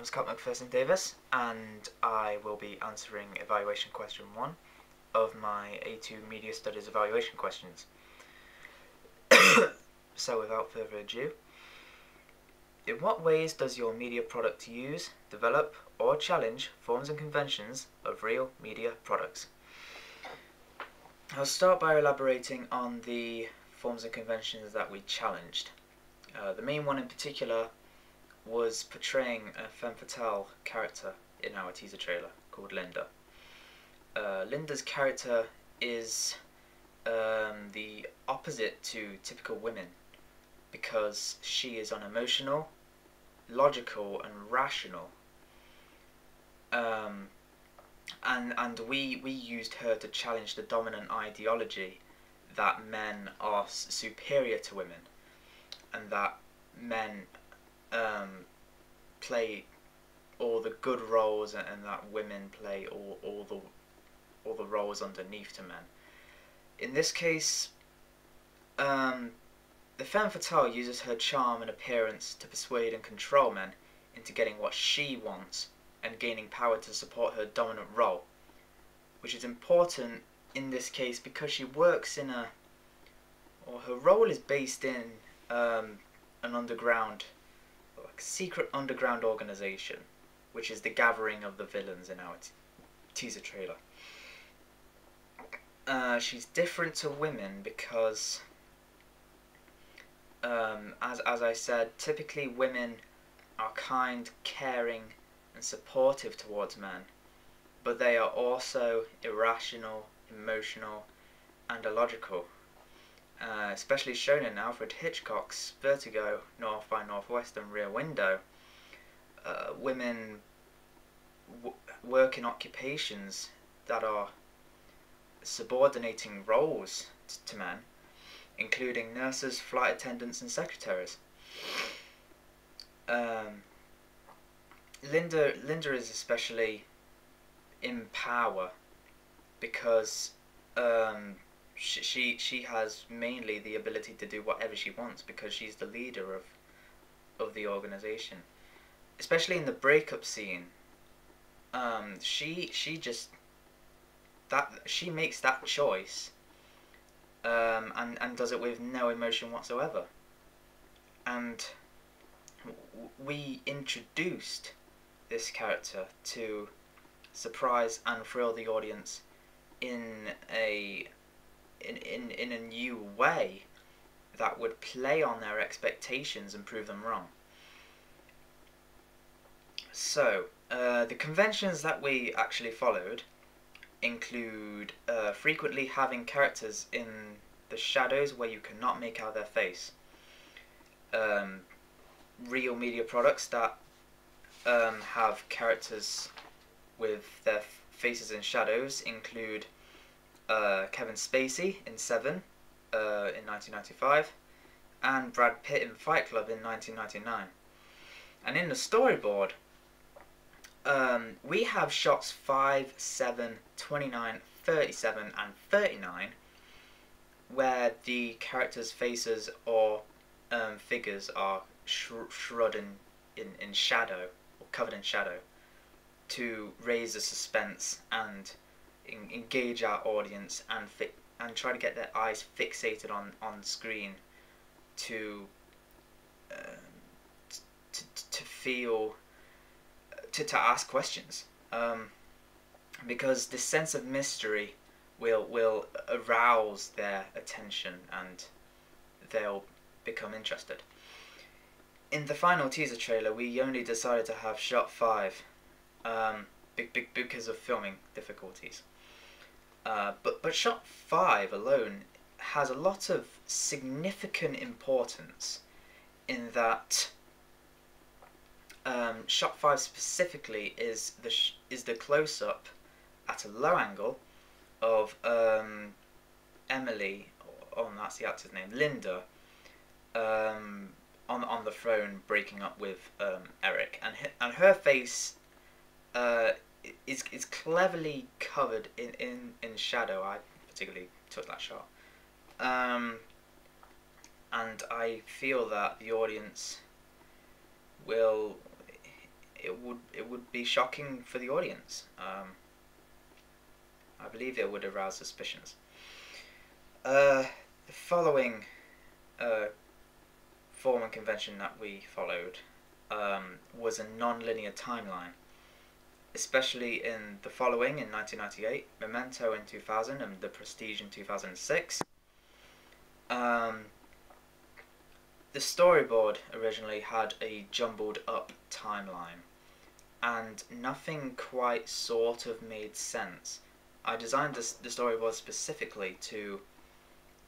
I'm Scott McPherson Davis, and I will be answering evaluation question 1 of my A2 Media Studies evaluation questions. So without further ado, in what ways does your media product use, develop, or challenge forms and conventions of real media products? I'll start by elaborating on the forms and conventions that we challenged. The main one in particular was portraying a femme fatale character in our teaser trailer called Linda. Linda's character is the opposite to typical women because she is unemotional, logical, and rational. And we used her to challenge the dominant ideology that men are superior to women, and that men play all the good roles, and that women play all the roles underneath to men. In this case, the femme fatale uses her charm and appearance to persuade and control men into getting what she wants and gaining power to support her dominant role, which is important in this case because she works in her role is based in an underground, like secret underground organization, which is the gathering of the villains in our teaser trailer. She's different to women because, as I said, typically women are kind, caring, and supportive towards men, but they are also irrational, emotional, and illogical. Especially shown in Alfred Hitchcock's Vertigo, North by Northwest, and Rear Window. Women work in occupations that are subordinating roles to men, including nurses, flight attendants, and secretaries. Linda is especially in power because she has mainly the ability to do whatever she wants because she's the leader of the organization. Especially in the breakup scene, she makes that choice, and does it with no emotion whatsoever. And we introduced this character to surprise and thrill the audience in a new way that would play on their expectations and prove them wrong. So, the conventions that we actually followed include frequently having characters in the shadows where you cannot make out their face. Real media products that have characters with their faces in shadows include Kevin Spacey in Seven in 1995 and Brad Pitt in Fight Club in 1999. And in the storyboard, we have shots 5, 7, 29, 37 and 39 where the characters' faces or figures are shrouded in shadow or covered in shadow to raise the suspense and engage our audience and try to get their eyes fixated on screen to feel to ask questions, because this sense of mystery will arouse their attention and they'll become interested. In the final teaser trailer, we only decided to have shot 5 because of filming difficulties. But shot 5 alone has a lot of significant importance in that shot 5 specifically is the close-up at a low angle of Emily, that's the actor's name, Linda, on the throne breaking up with Eric, and her face is cleverly covered in shadow. I particularly took that shot, and I feel that the audience will it would be shocking for the audience. I believe it would arouse suspicions. The following form and convention that we followed was a non-linear timeline, especially in The Following in 1998, Memento in 2000, and The Prestige in 2006. The storyboard originally had a jumbled up timeline, and nothing quite sort of made sense. I designed the storyboard specifically to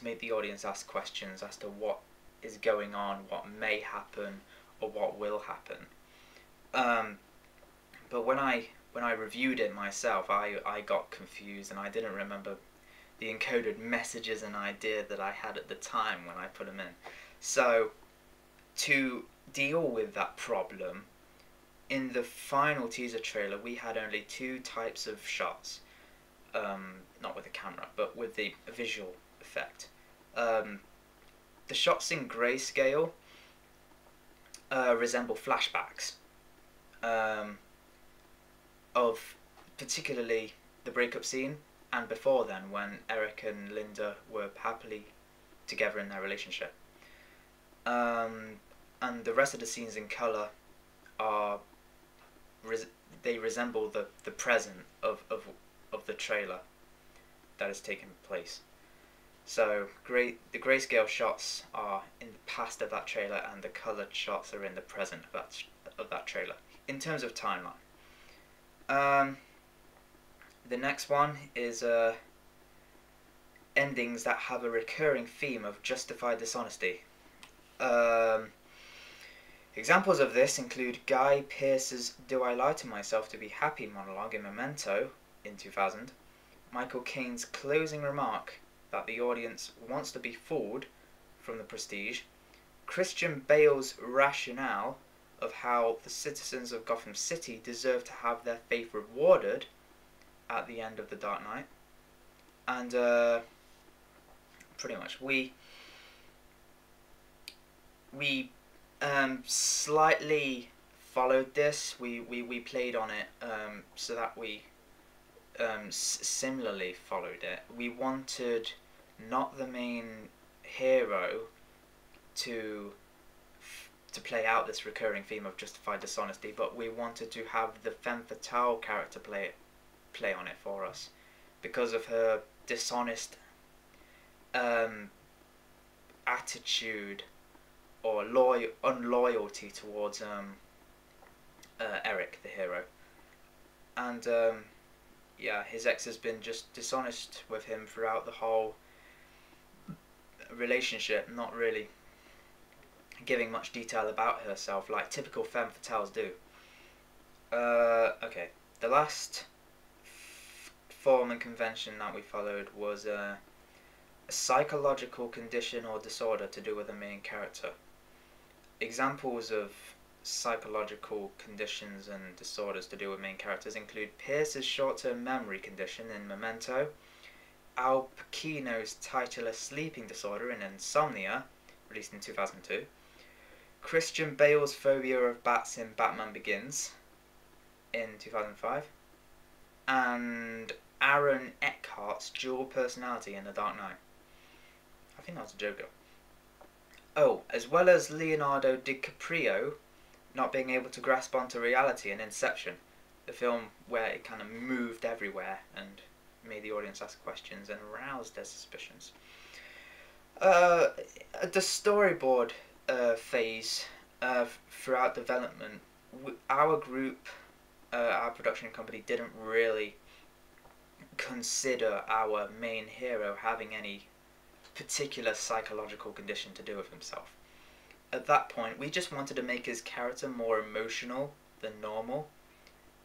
make the audience ask questions as to what is going on, what may happen, or what will happen. But when I reviewed it myself, I got confused, and I didn't remember the encoded messages and idea that I had at the time when I put them in. So, to deal with that problem, in the final teaser trailer we had only two types of shots. Not with the camera, but with the visual effect. The shots in grayscale resemble flashbacks of particularly the breakup scene and before then, when Eric and Linda were happily together in their relationship. And the rest of the scenes in colour are they resemble the present of the trailer that has taken place. So the grayscale shots are in the past of that trailer, and the coloured shots are in the present of that trailer. In terms of timeline, the next one is endings that have a recurring theme of justified dishonesty. Examples of this include Guy Pearce's "Do I Lie to Myself to Be Happy" monologue in Memento in 2000, Michael Caine's closing remark that the audience wants to be fooled from The Prestige, Christian Bale's rationale of how the citizens of Gotham City deserve to have their faith rewarded at the end of The Dark Knight, and pretty much we slightly followed this. We played on it so that we similarly followed it. We wanted not the main hero to play out this recurring theme of justified dishonesty, but we wanted to have the femme fatale character play on it for us because of her dishonest attitude or unloyalty towards Eric, the hero. And yeah, his ex has been just dishonest with him throughout the whole relationship, not really giving much detail about herself like typical femme fatales do. Okay, the last form and convention that we followed was a psychological condition or disorder to do with the main character. Examples of psychological conditions and disorders to do with main characters include Pierce's short-term memory condition in Memento, Al Pacino's titular sleeping disorder in Insomnia, released in 2002, Christian Bale's phobia of bats in Batman Begins in 2005, and Aaron Eckhart's dual personality in The Dark Knight. I think that was a Joker. Oh, as well as Leonardo DiCaprio not being able to grasp onto reality in Inception, the film where it kind of moved everywhere and made the audience ask questions and aroused their suspicions. The storyboard phase throughout development, our group, our production company, didn't really consider our main hero having any particular psychological condition to do with himself. At that point, we just wanted to make his character more emotional than normal,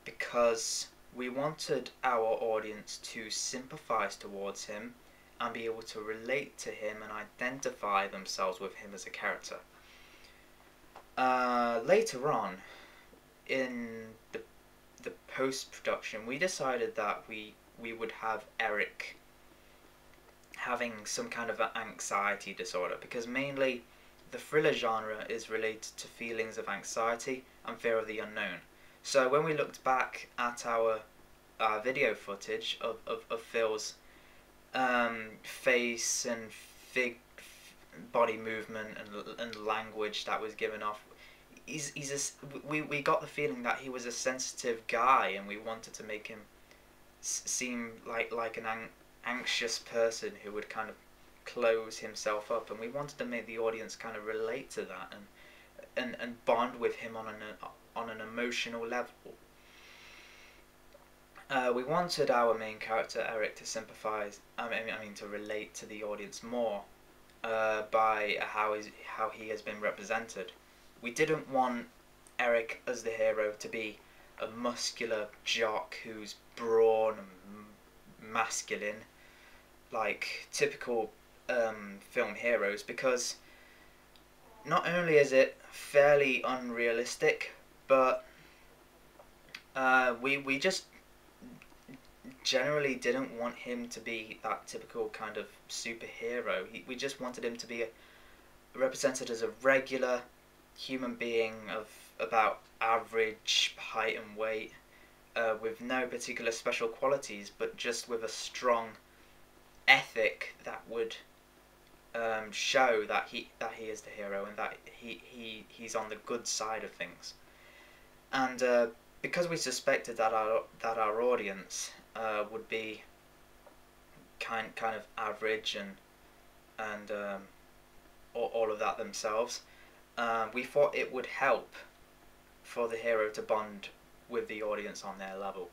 because we wanted our audience to sympathize towards him and be able to relate to him and identify themselves with him as a character. Later on, in the post-production, we decided that we would have Eric having some kind of an anxiety disorder, because mainly the thriller genre is related to feelings of anxiety and fear of the unknown. So when we looked back at our video footage of Phil's face and body movement and language that was given off, we got the feeling that he was a sensitive guy, and we wanted to make him seem like an anxious person who would kind of close himself up, and we wanted to make the audience kind of relate to that and bond with him on an emotional level. We wanted our main character Eric to sympathise, to relate to the audience more by how he has been represented. We didn't want Eric as the hero to be a muscular jock who's brawn and masculine, like typical film heroes, because not only is it fairly unrealistic, but we just generally didn't want him to be that typical kind of superhero. We just wanted him to be represented as a regular human being of about average height and weight, with no particular special qualities, but just with a strong ethic that would show that he is the hero and that he's on the good side of things. And because we suspected that our audience would be kind of average and all of that themselves, we thought it would help for the hero to bond with the audience on their level.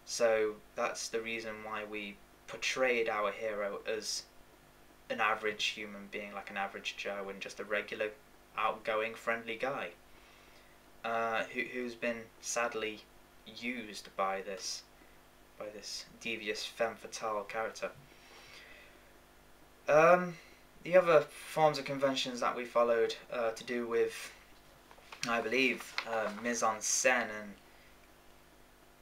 So that's the reason why we portrayed our hero as an average human being, like an average Joe, and just a regular, outgoing, friendly guy who's been sadly used by this devious femme fatale character. The other forms of conventions that we followed to do with, I believe, mise-en-scène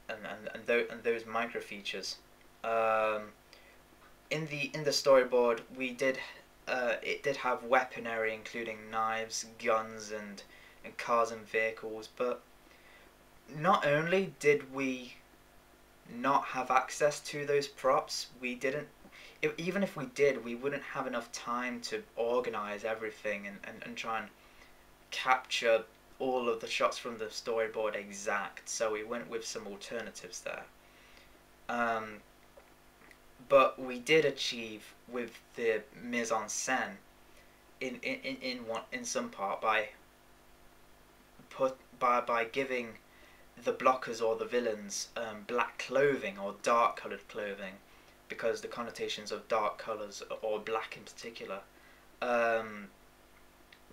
and those micro features. In the storyboard, it did have weaponry, including knives, guns, and cars and vehicles. But not only did we not have access to those props, even if we did, we wouldn't have enough time to organize everything and try and capture all of the shots from the storyboard exact. So we went with some alternatives there. But we did achieve with the mise-en-scène in some part by giving the blockers or the villains black clothing or dark coloured clothing, because the connotations of dark colours, or black in particular,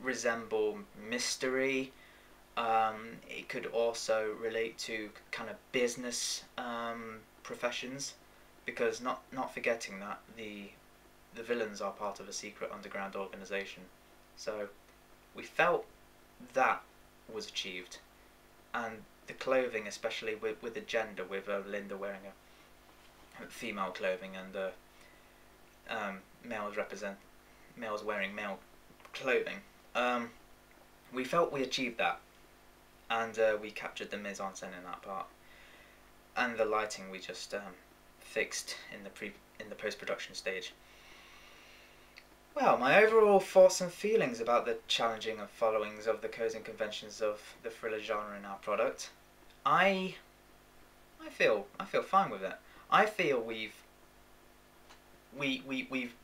resemble mystery. It could also relate to kind of business professions, because not forgetting that the villains are part of a secret underground organisation. So we felt that was achieved, and the clothing, especially with the gender, with Linda wearing a female clothing and males wearing male clothing. We felt we achieved that, and we captured the mise-en-scène in that part, and the lighting we just fixed in the post-production stage. Well, my overall thoughts and feelings about the challenging and followings of the codes and conventions of the thriller genre in our product, I feel fine with it. I feel we've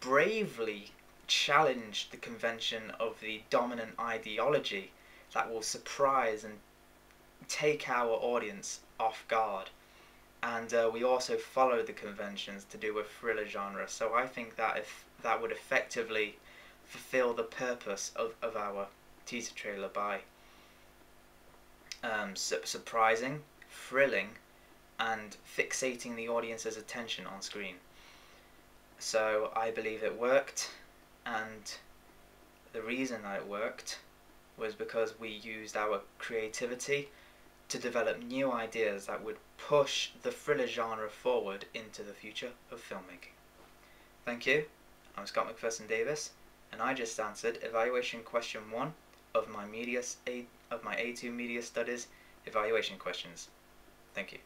bravely challenged the convention of the dominant ideology that will surprise and take our audience off guard. And we also followed the conventions to do a thriller genre. So I think that if that would effectively fulfill the purpose of our teaser trailer by surprising, thrilling, and fixating the audience's attention on screen. So I believe it worked, and the reason that it worked was because we used our creativity to develop new ideas that would push the thriller genre forward into the future of filmmaking. Thank you. I'm Scott McPherson Davis, and I just answered evaluation question 1 of my A2 Media Studies evaluation questions. Thank you.